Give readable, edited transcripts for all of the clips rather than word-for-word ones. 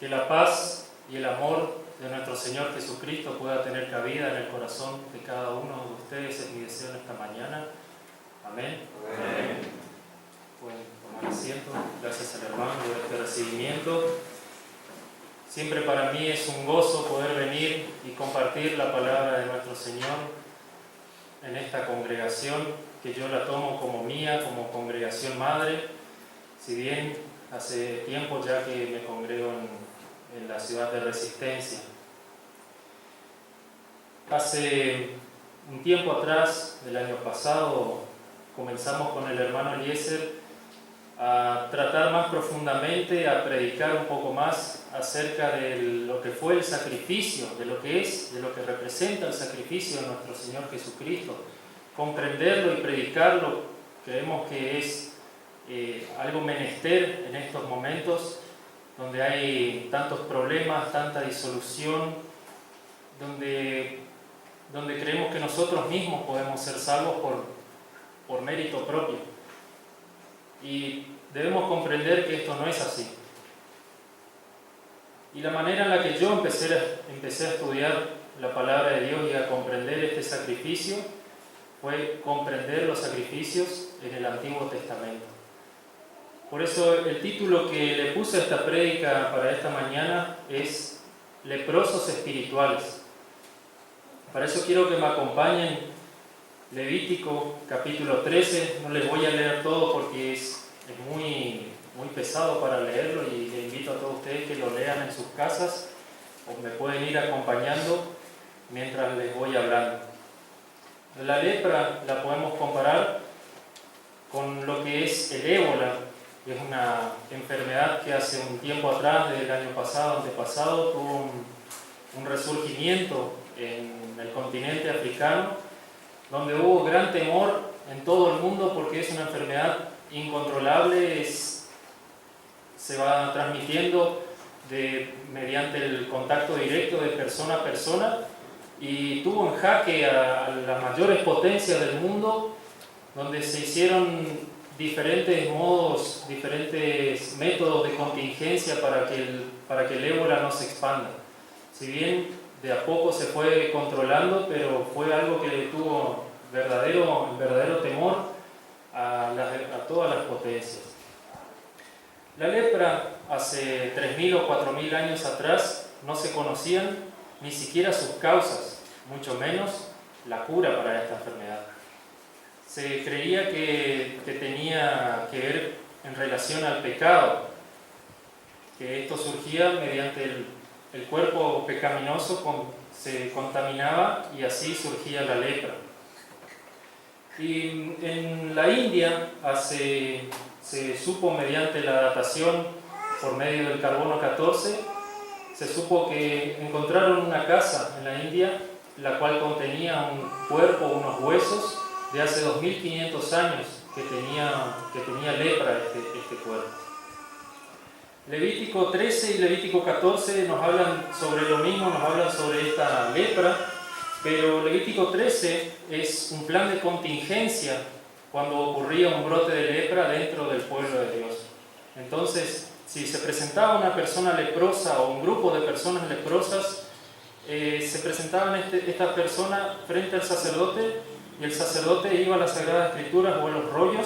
Que la paz y el amor de nuestro Señor Jesucristo pueda tener cabida en el corazón de cada uno de ustedes, es mi deseo en esta mañana. Amén. Amén. Pueden tomar asiento. Gracias al hermano por este recibimiento. Siempre para mí es un gozo poder venir y compartir la palabra de nuestro Señor en esta congregación, que yo la tomo como mía, como congregación madre, si bien hace tiempo ya que me congrego en la ciudad de Resistencia. Hace un tiempo atrás, el año pasado, comenzamos con el hermano Eliezer a tratar más profundamente, a predicar un poco más acerca de lo que fue el sacrificio, de lo que es, de lo que representa el sacrificio de nuestro Señor Jesucristo. Comprenderlo y predicarlo, creemos que es algo menester en estos momentos donde hay tantos problemas, tanta disolución, donde creemos que nosotros mismos podemos ser salvos por mérito propio. Y debemos comprender que esto no es así. Y la manera en la que yo empecé a estudiar la palabra de Dios y a comprender este sacrificio fue comprender los sacrificios en el Antiguo Testamento. Por eso el título que le puse a esta prédica para esta mañana es Leprosos Espirituales. Para eso quiero que me acompañen Levítico capítulo 13. No les voy a leer todo porque es muy pesado para leerlo, y les invito a todos ustedes que lo lean en sus casas o me pueden ir acompañando mientras les voy hablando. La lepra la podemos comparar con lo que es el ébola. Es una enfermedad que hace un tiempo atrás, del año pasado, antepasado, tuvo un resurgimiento en el continente africano, donde hubo gran temor en todo el mundo porque es una enfermedad incontrolable, se va transmitiendo mediante el contacto directo de persona a persona, y tuvo en jaque a las mayores potencias del mundo, donde se hicieron diferentes modos, diferentes métodos de contingencia para que el ébola no se expanda. Si bien de a poco se fue controlando, pero fue algo que le tuvo verdadero temor a todas las potencias. La lepra hace 3.000 o 4.000 años atrás no se conocían ni siquiera sus causas, mucho menos la cura para esta enfermedad. Se creía que tenía que ver en relación al pecado, que esto surgía mediante el cuerpo pecaminoso, se contaminaba y así surgía la lepra. Y en la India se supo mediante la datación por medio del carbono 14, se supo que encontraron una casa en la India la cual contenía un cuerpo, unos huesos de hace 2.500 años que tenía lepra este cuerpo. Levítico 13 y Levítico 14 nos hablan sobre lo mismo, nos hablan sobre esta lepra, pero Levítico 13 es un plan de contingencia cuando ocurría un brote de lepra dentro del pueblo de Dios. Entonces, si se presentaba una persona leprosa o un grupo de personas leprosas, se presentaban esta persona frente al sacerdote, y el sacerdote iba a las Sagradas Escrituras o a los rollos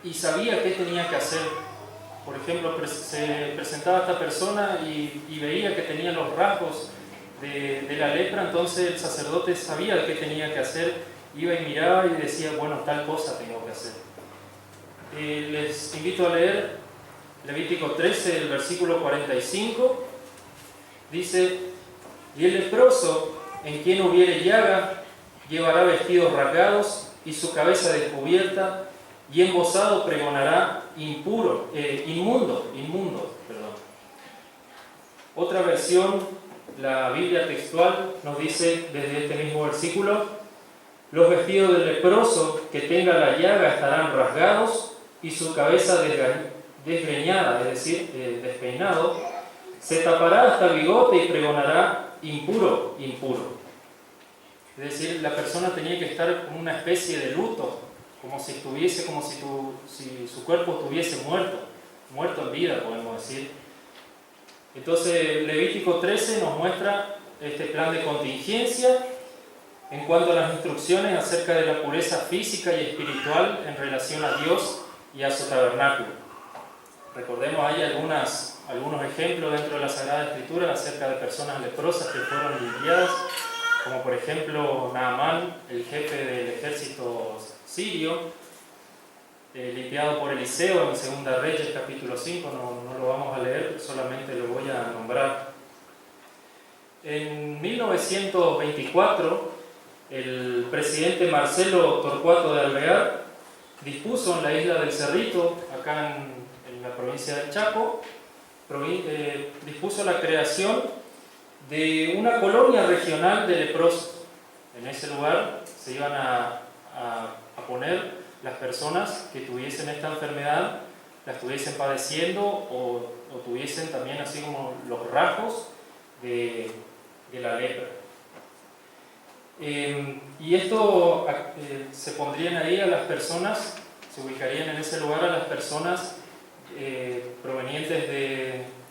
y sabía qué tenía que hacer. Por ejemplo, se presentaba esta persona y veía que tenía los rasgos de la lepra, entonces el sacerdote sabía qué tenía que hacer, iba y miraba y decía, bueno, tal cosa tengo que hacer. Les invito a leer Levítico 13, el versículo 45, dice: y el leproso, en quien hubiere llaga, llevará vestidos rasgados y su cabeza descubierta, y embozado pregonará inmundo. Otra versión, la Biblia textual, nos dice desde este mismo versículo: los vestidos del leproso que tenga la llaga estarán rasgados y su cabeza desgreñada, es decir, despeinado, se tapará hasta el bigote y pregonará impuro. Es decir, la persona tenía que estar con una especie de luto, como si su cuerpo estuviese muerto en vida, podemos decir. Entonces Levítico 13 nos muestra este plan de contingencia en cuanto a las instrucciones acerca de la pureza física y espiritual en relación a Dios y a su tabernáculo. Recordemos, hay algunos ejemplos dentro de la Sagrada Escritura acerca de personas leprosas que fueron limpiadas, como por ejemplo Naamán, el jefe del ejército sirio, limpiado por Eliseo en 2 Reyes capítulo 5, no lo vamos a leer, solamente lo voy a nombrar. En 1924, el presidente Marcelo Torcuato de Alvear dispuso en la isla del Cerrito, acá en la provincia del Chaco, dispuso la creación de una colonia regional de leprosos. En ese lugar se iban a poner las personas que tuviesen esta enfermedad, la estuviesen padeciendo o tuviesen también así como los rasgos de la lepra. Y esto se pondrían ahí a las personas, se ubicarían en ese lugar a las personas provenientes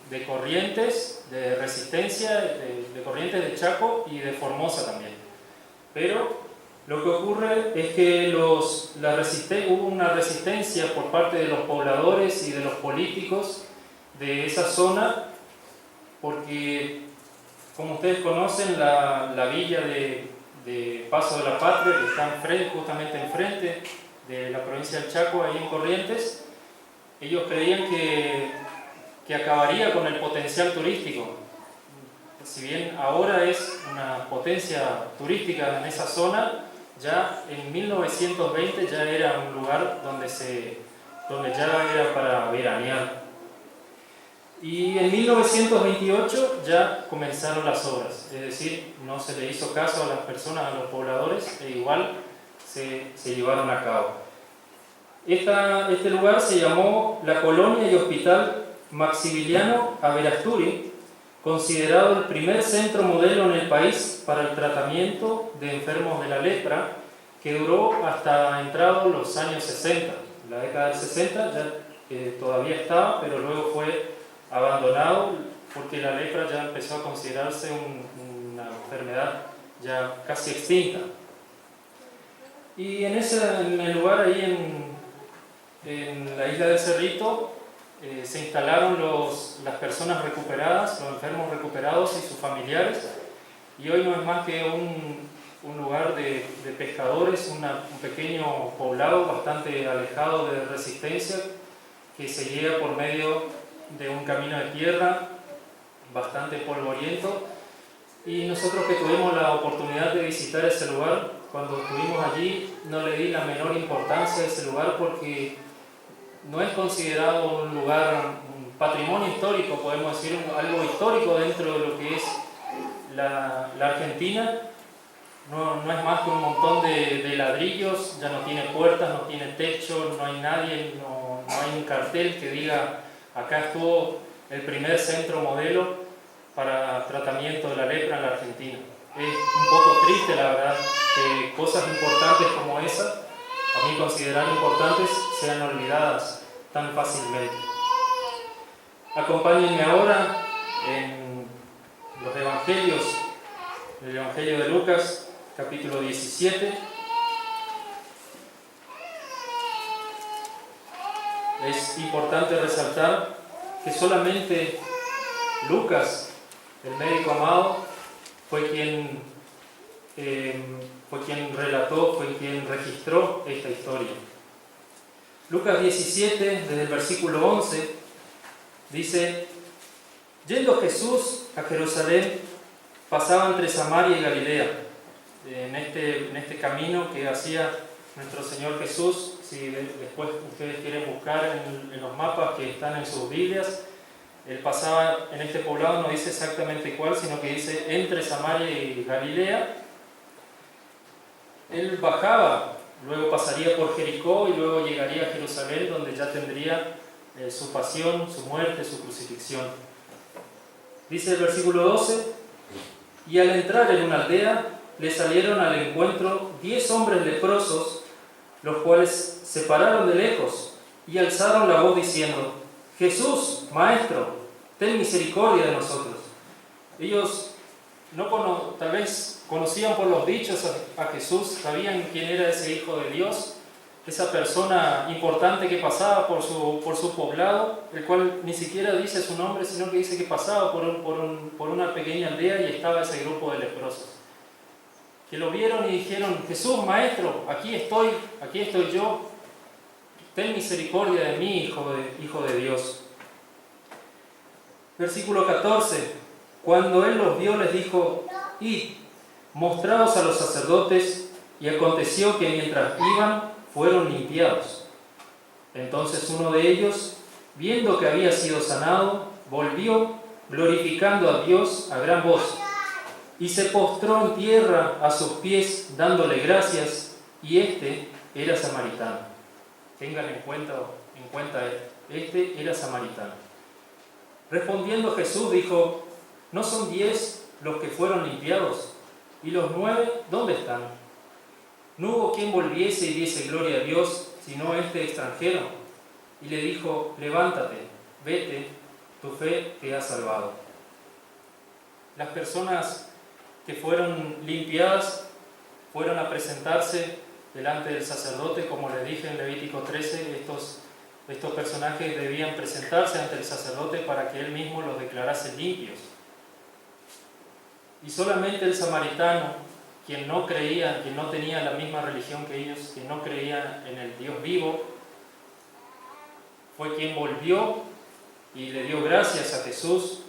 de Corrientes, de Resistencia, de Corrientes de Chaco y de Formosa también. Pero lo que ocurre es que hubo una resistencia por parte de los pobladores y de los políticos de esa zona, porque, como ustedes conocen, la villa de Paso de la Patria, que está justamente enfrente de la provincia del Chaco, ahí en Corrientes, ellos creían que acabaría con el potencial turístico. Si bien ahora es una potencia turística en esa zona, ya en 1920 ya era un lugar donde ya era para veranear. Y en 1928 ya comenzaron las obras, es decir, no se le hizo caso a las personas, a los pobladores, e igual se llevaron a cabo. Este lugar se llamó la Colonia y Hospital Maximiliano Averasturi, considerado el primer centro modelo en el país para el tratamiento de enfermos de la lepra, que duró hasta entrados los años 60. En la década del 60 ya todavía estaba, pero luego fue abandonado porque la lepra ya empezó a considerarse una enfermedad ya casi extinta. Y en el lugar ahí en la isla del Cerrito se instalaron las personas recuperadas, los enfermos recuperados y sus familiares, y hoy no es más que un lugar de pescadores, un pequeño poblado bastante alejado de Resistencia, que se llega por medio de un camino de tierra bastante polvoriento. Y nosotros que tuvimos la oportunidad de visitar ese lugar, cuando estuvimos allí no le di la menor importancia a ese lugar porque no es considerado un lugar, un patrimonio histórico, podemos decir algo histórico dentro de lo que es la Argentina. No es más que un montón de ladrillos, ya no tiene puertas, no tiene techo, no hay nadie, no hay un cartel que diga acá estuvo el primer centro modelo para tratamiento de la lepra en la Argentina. Es un poco triste, la verdad, que cosas importantes como esa, a mí considerar importantes, sean olvidadas tan fácilmente. Acompáñenme ahora en los Evangelios, el Evangelio de Lucas, capítulo 17. Es importante resaltar que solamente Lucas, el médico amado, fue quien relató, fue quien registró esta historia. Lucas 17, desde el versículo 11, dice: yendo Jesús a Jerusalén, pasaba entre Samaria y Galilea. En este camino que hacía nuestro Señor Jesús, si después ustedes quieren buscar en los mapas que están en sus Biblias, Él pasaba en este poblado, no dice exactamente cuál, sino que dice entre Samaria y Galilea. Él bajaba, luego pasaría por Jericó y luego llegaría a Jerusalén, donde ya tendría su pasión, su muerte, su crucifixión. Dice el versículo 12: y al entrar en una aldea, le salieron al encuentro 10 hombres leprosos, los cuales se pararon de lejos y alzaron la voz diciendo: Jesús, Maestro, ten misericordia de nosotros. Ellos tal vez conocían por los dichos a Jesús, sabían quién era ese Hijo de Dios, esa persona importante que pasaba por su poblado, el cual ni siquiera dice su nombre, sino que dice que pasaba por una pequeña aldea y estaba ese grupo de leprosos. Que lo vieron y dijeron: Jesús, Maestro, aquí estoy yo, ten misericordia de mí, Hijo de Dios. Versículo 14. Cuando él los vio, les dijo: id, mostraos a los sacerdotes. Y aconteció que mientras iban, fueron limpiados. Entonces uno de ellos, viendo que había sido sanado, volvió, glorificando a Dios a gran voz, y se postró en tierra a sus pies, dándole gracias, y este era samaritano. Tengan en cuenta este era samaritano. Respondiendo Jesús dijo: ¿no son 10 los que fueron limpiados? ¿Y los 9 dónde están? No hubo quien volviese y diese gloria a Dios, sino este extranjero. Y le dijo: levántate, vete, tu fe te ha salvado. Las personas que fueron limpiadas fueron a presentarse delante del sacerdote, como les dije en Levítico 13, estos personajes debían presentarse ante el sacerdote para que él mismo los declarase limpios. Y solamente el samaritano, quien no creía, quien no tenía la misma religión que ellos, quien no creía en el Dios vivo, fue quien volvió y le dio gracias a Jesús.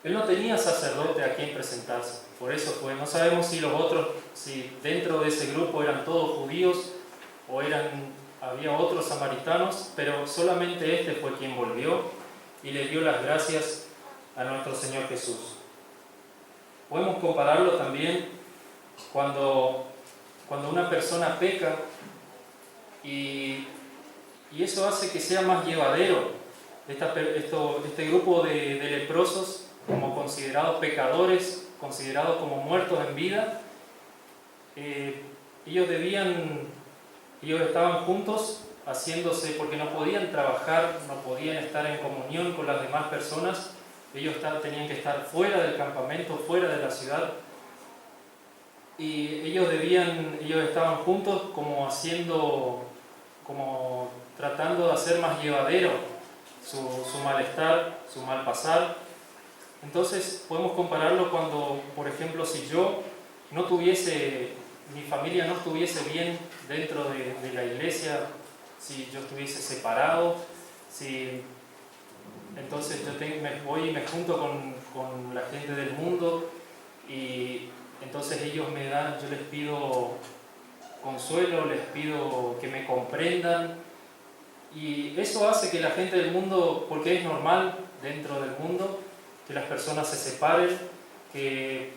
Él no tenía sacerdote a quien presentarse, por eso fue. No sabemos si los otros, si dentro de ese grupo eran todos judíos o había otros samaritanos, pero solamente este fue quien volvió y le dio las gracias a nuestro Señor Jesús. Podemos compararlo también cuando una persona peca y eso hace que sea más llevadero. Este grupo de leprosos, como considerados pecadores, considerados como muertos en vida, ellos estaban juntos haciéndose, porque no podían trabajar, no podían estar en comunión con las demás personas. Ellos tenían que estar fuera del campamento, fuera de la ciudad, y ellos estaban juntos como tratando de hacer más llevadero su malestar, su mal pasar. Entonces podemos compararlo cuando, por ejemplo, si mi familia no estuviese bien dentro de la iglesia, si yo estuviese separado, entonces me voy y me junto con la gente del mundo, y entonces ellos yo les pido consuelo, les pido que me comprendan, y eso hace que la gente del mundo, porque es normal dentro del mundo que las personas se separen, que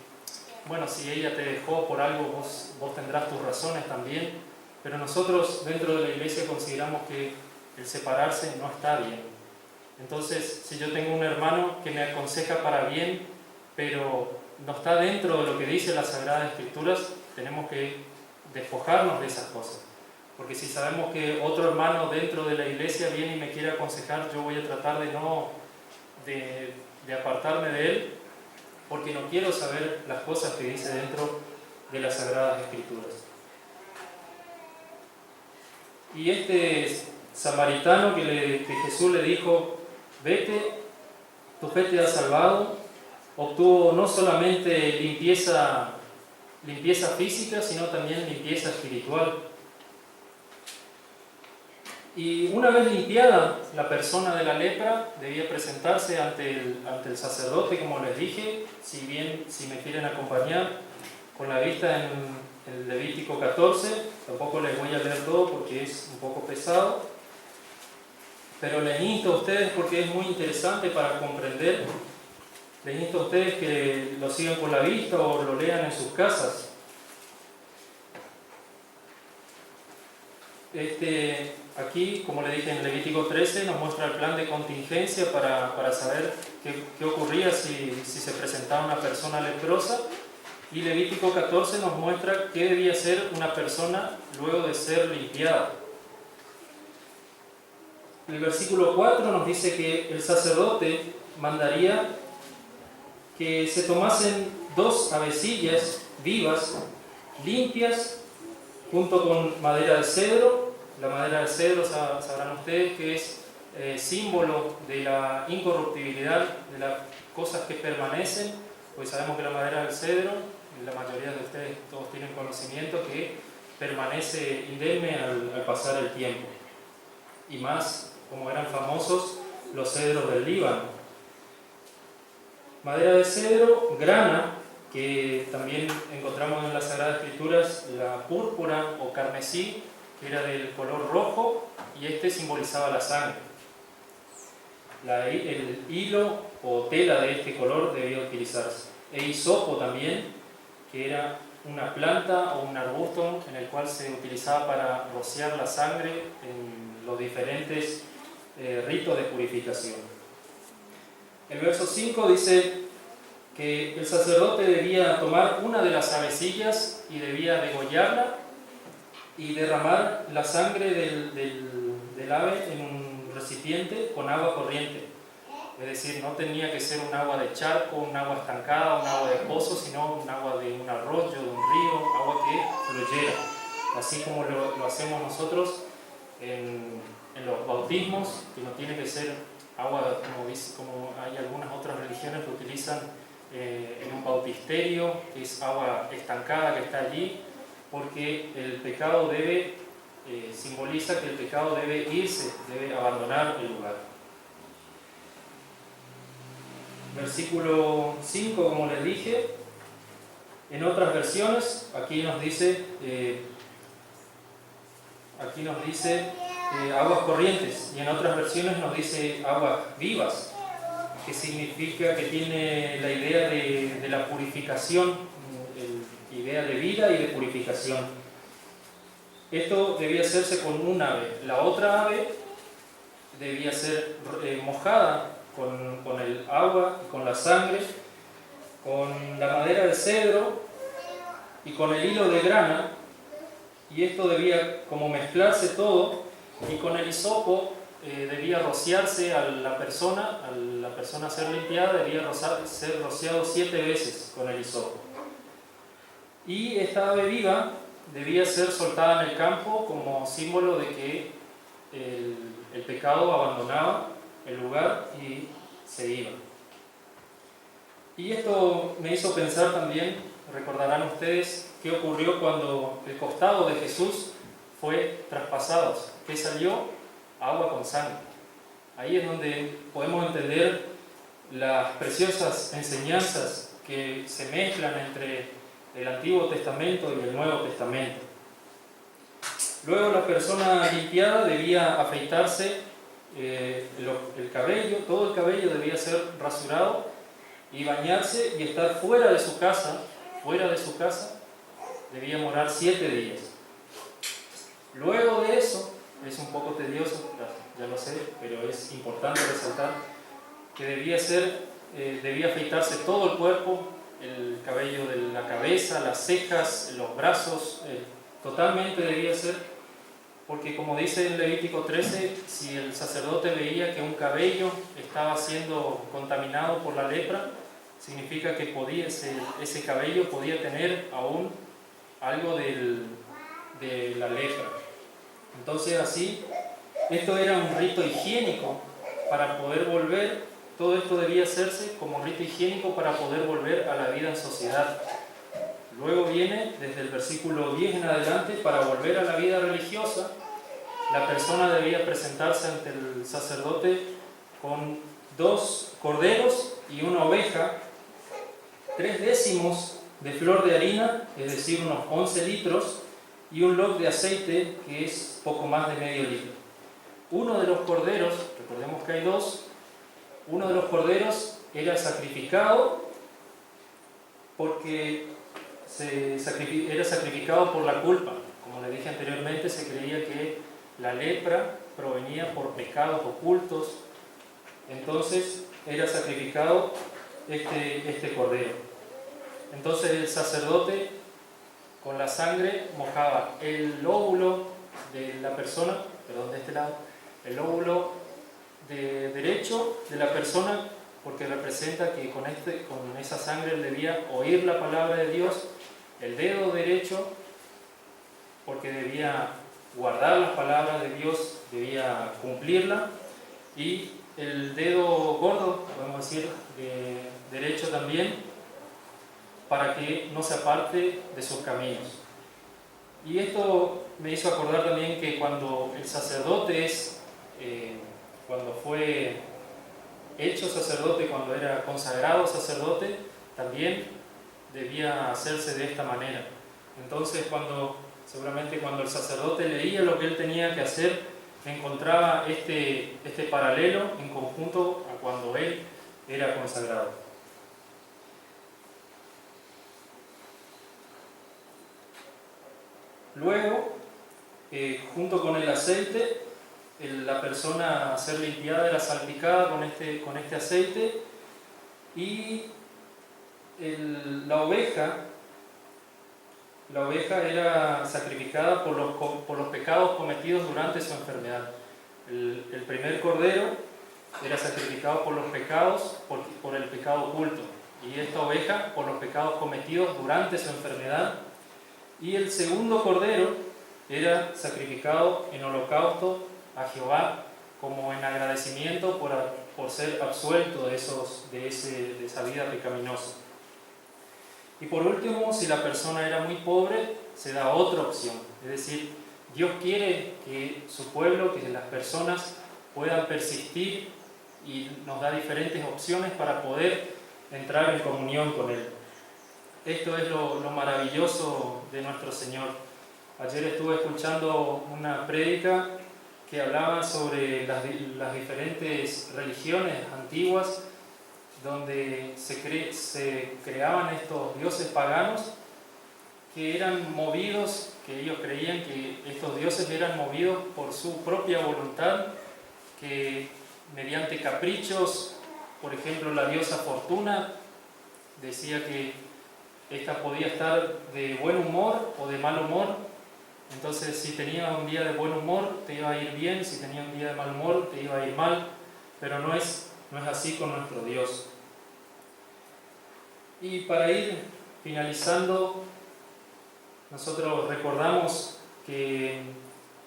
si ella te dejó por algo, vos tendrás tus razones también, pero nosotros dentro de la iglesia consideramos que el separarse no está bien. Entonces, si yo tengo un hermano que me aconseja para bien, pero no está dentro de lo que dice las Sagradas Escrituras, tenemos que despojarnos de esas cosas. Porque si sabemos que otro hermano dentro de la iglesia viene y me quiere aconsejar, yo voy a tratar de apartarme de él, porque no quiero saber las cosas que dice dentro de las Sagradas Escrituras. Y este samaritano que Jesús le dijo: vete, tu fe te ha salvado, obtuvo no solamente limpieza física, sino también limpieza espiritual. Y una vez limpiada la persona de la lepra, debía presentarse ante el sacerdote, como les dije. Si me quieren acompañar con la vista en el Levítico 14, tampoco les voy a leer todo porque es un poco pesado, pero les insto a ustedes, porque es muy interesante para comprender, les insto a ustedes que lo sigan con la vista o lo lean en sus casas. Aquí, como le dije en Levítico 13, nos muestra el plan de contingencia para saber qué ocurría si se presentaba una persona leprosa, y Levítico 14 nos muestra qué debía ser una persona luego de ser limpiada. El versículo 4 nos dice que el sacerdote mandaría que se tomasen 2 avecillas vivas, limpias, junto con madera de cedro. La madera de cedro, sabrán ustedes que es símbolo de la incorruptibilidad, de las cosas que permanecen, pues sabemos que la madera del cedro, la mayoría de ustedes todos tienen conocimiento que permanece indemne al pasar el tiempo. Y más, como eran famosos los cedros del Líbano. Madera de cedro, grana, que también encontramos en las Sagradas Escrituras, la púrpura o carmesí, que era del color rojo, y este simbolizaba la sangre. El hilo o tela de este color debía utilizarse. E hisopo también, que era una planta o un arbusto en el cual se utilizaba para rociar la sangre en los diferentes ritos de purificación. El verso 5 dice que el sacerdote debía tomar una de las avecillas y debía degollarla y derramar la sangre del ave en un recipiente con agua corriente. Es decir, no tenía que ser un agua de charco, un agua estancada, un agua de pozo, sino un agua de un arroyo, de un río, agua que fluyera. Así como lo hacemos nosotros en los bautismos, que no tiene que ser agua, como hay algunas otras religiones que utilizan en un bautisterio, que es agua estancada que está allí, porque el pecado simboliza que el pecado debe irse, debe abandonar el lugar. Versículo 5, como les dije, en otras versiones, aquí nos dice aguas corrientes, y en otras versiones nos dice aguas vivas, que significa que tiene la idea de la purificación, idea de vida y de purificación. Esto debía hacerse con un ave. La otra ave debía ser mojada con el agua, con la sangre, con la madera de cedro y con el hilo de grana, y esto debía como mezclarse todo, y con el hisopo debía rociarse a la persona ser limpiada, debía ser rociado 7 veces con el hisopo. Y esta ave viva debía ser soltada en el campo como símbolo de que el pecado abandonaba el lugar y se iba. Y esto me hizo pensar también, recordarán ustedes, qué ocurrió cuando el costado de Jesús fue traspasado. ¿Qué salió? Agua con sangre. Ahí es donde podemos entender las preciosas enseñanzas que se mezclan entre el Antiguo Testamento y el Nuevo Testamento. Luego la persona limpiada debía afeitarse el cabello, todo el cabello debía ser rasurado y bañarse y estar fuera de su casa, debía morar 7 días. Luego de eso, es un poco tedioso, ya lo sé, pero es importante resaltar que debía afeitarse todo el cuerpo, el cabello de la cabeza, las cejas, los brazos, totalmente debía ser, porque como dice en Levítico 13, si el sacerdote veía que un cabello estaba siendo contaminado por la lepra, significa que ese cabello podía tener aún algo de la lepra. Entonces así, esto era un rito higiénico para poder volver, todo esto debía hacerse como rito higiénico para poder volver a la vida en sociedad. Luego viene, desde el versículo 10 en adelante, para volver a la vida religiosa, la persona debía presentarse ante el sacerdote con 2 corderos y una oveja, 3 décimos de flor de harina, es decir, unos 11 litros, y un lote de aceite, que es poco más de medio litro. Uno de los corderos, recordemos que hay 2, uno de los corderos era sacrificado porque era sacrificado por la culpa. Como le dije anteriormente, se creía que la lepra provenía por pecados ocultos, entonces era sacrificado este cordero. Entonces el sacerdote con la sangre mojaba el lóbulo de la persona, de este lado, el lóbulo derecho de la persona, porque representa que con esa sangre él debía oír la palabra de Dios, el dedo derecho, porque debía guardar las palabras de Dios, debía cumplirla, y el dedo gordo, podemos decir, derecho también, para que no se aparte de sus caminos. Y esto me hizo acordar también que cuando el sacerdote cuando fue hecho sacerdote, cuando era consagrado sacerdote, también debía hacerse de esta manera. Entonces, seguramente cuando el sacerdote leía lo que él tenía que hacer, encontraba este paralelo en conjunto a cuando él era consagrado. Luego, junto con el aceite, la persona a ser limpiada era salpicada con este aceite, y la oveja era sacrificada por los pecados cometidos durante su enfermedad. El primer cordero era sacrificado por los pecados, por el pecado oculto, y esta oveja por los pecados cometidos durante su enfermedad. Y el segundo cordero era sacrificado en holocausto a Jehová, como en agradecimiento por ser absuelto de esa vida pecaminosa. Y por último, si la persona era muy pobre, se da otra opción. Es decir, Dios quiere que su pueblo, que las personas puedan persistir, y nos da diferentes opciones para poder entrar en comunión con Él. Esto es lo maravilloso de nuestro Señor. Ayer estuve escuchando una prédica que hablaba sobre las diferentes religiones antiguas, donde se creaban estos dioses paganos que eran movidos, que ellos creían que estos dioses eran movidos por su propia voluntad, que mediante caprichos, por ejemplo la diosa Fortuna decía que esta podía estar de buen humor o de mal humor. Entonces, si tenía un día de buen humor, te iba a ir bien; si tenía un día de mal humor, te iba a ir mal. Pero no es así con nuestro Dios. Y para ir finalizando, nosotros recordamos que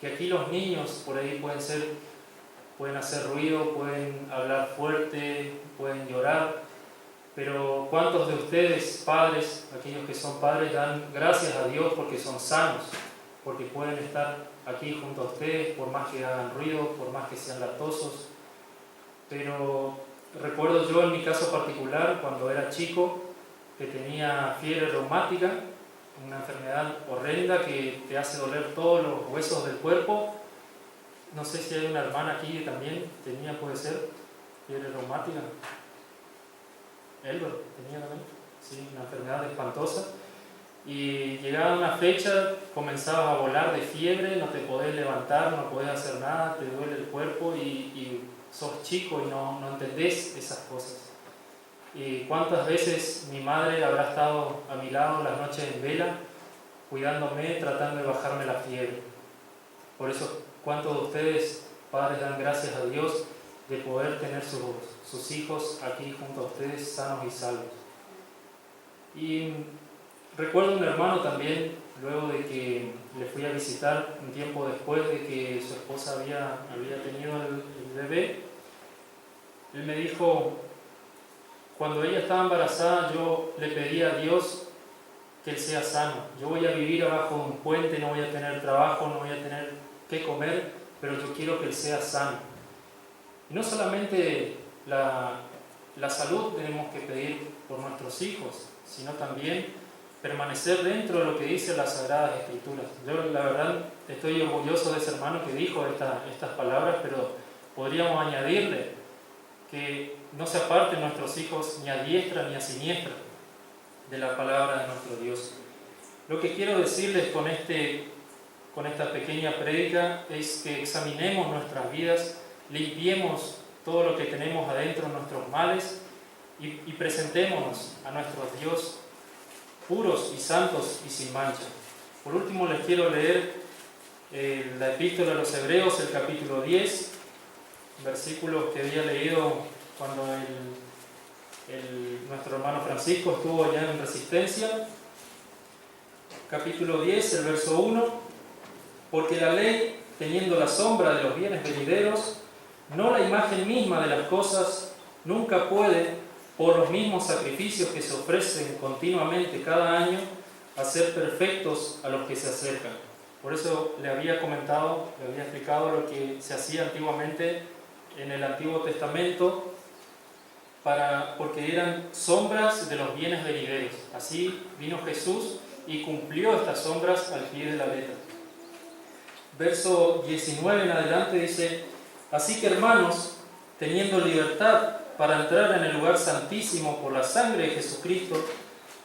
aquí los niños por ahí pueden hacer ruido, pueden hablar fuerte, pueden llorar, pero ¿cuántos de ustedes, padres, aquellos que son padres, dan gracias a Dios porque son sanos, porque pueden estar aquí junto a ustedes, por más que hagan ruido, por más que sean latosos? Pero recuerdo yo en mi caso particular, cuando era chico, que tenía fiebre reumática, una enfermedad horrenda que te hace doler todos los huesos del cuerpo. No sé si hay una hermana aquí que también puede ser, fiebre reumática. Elber tenía también, sí, una enfermedad espantosa. Y llegada una fecha, comenzabas a volar de fiebre, no te podés levantar, no podés hacer nada, te duele el cuerpo y sos chico y no entendés esas cosas. Y cuántas veces mi madre habrá estado a mi lado las noches en vela, cuidándome, tratando de bajarme la fiebre. Por eso, ¿cuántos de ustedes, padres, dan gracias a Dios de poder tener sus hijos aquí junto a ustedes, sanos y salvos? Y recuerdo un hermano también, luego de que le fui a visitar un tiempo después de que su esposa había tenido el bebé, él me dijo: cuando ella estaba embarazada, yo le pedí a Dios que él sea sano. Yo voy a vivir abajo de un puente, no voy a tener trabajo, no voy a tener qué comer, pero yo quiero que él sea sano. Y no solamente la salud tenemos que pedir por nuestros hijos, sino también permanecer dentro de lo que dice las Sagradas Escrituras. Yo, la verdad, estoy orgulloso de ese hermano que dijo estas palabras, pero podríamos añadirle que no se aparten nuestros hijos ni a diestra ni a siniestra de la palabra de nuestro Dios. Lo que quiero decirles con esta pequeña prédica es que examinemos nuestras vidas, limpiemos todo lo que tenemos adentro, nuestros males, y presentémonos a nuestro Dios puros y santos y sin mancha. Por último, les quiero leer la Epístola a los Hebreos, el capítulo 10, versículos que había leído cuando nuestro hermano Francisco estuvo allá en Resistencia. Capítulo 10, el verso 1. Porque la ley, teniendo la sombra de los bienes venideros, no la imagen misma de las cosas, nunca puede, por los mismos sacrificios que se ofrecen continuamente cada año, hacer perfectos a los que se acercan. Por eso le había explicado lo que se hacía antiguamente en el Antiguo Testamento, porque eran sombras de los bienes venideros. Así vino Jesús y cumplió estas sombras al pie de la letra. Verso 19 en adelante dice: así que, hermanos, teniendo libertad para entrar en el lugar santísimo por la sangre de Jesucristo,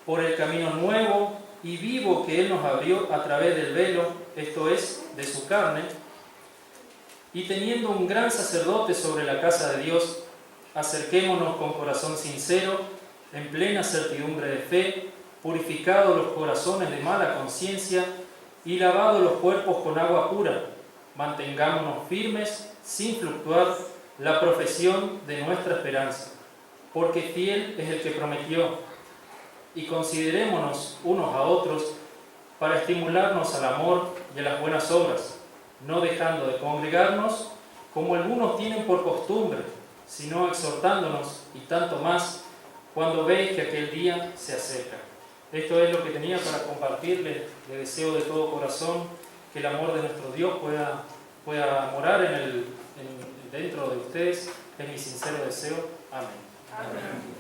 por el camino nuevo y vivo que Él nos abrió a través del velo, esto es, de su carne, y teniendo un gran sacerdote sobre la casa de Dios, acerquémonos con corazón sincero, en plena certidumbre de fe, purificados los corazones de mala conciencia y lavados los cuerpos con agua pura, mantengámonos firmes, sin fluctuar, la profesión de nuestra esperanza, porque fiel es el que prometió. Y considerémonos unos a otros para estimularnos al amor y a las buenas obras, no dejando de congregarnos, como algunos tienen por costumbre, sino exhortándonos, y tanto más cuando veis que aquel día se acerca. Esto es lo que tenía para compartirles. Le deseo de todo corazón que el amor de nuestro Dios pueda morar dentro de ustedes. Es mi sincero deseo. Amén. Amén.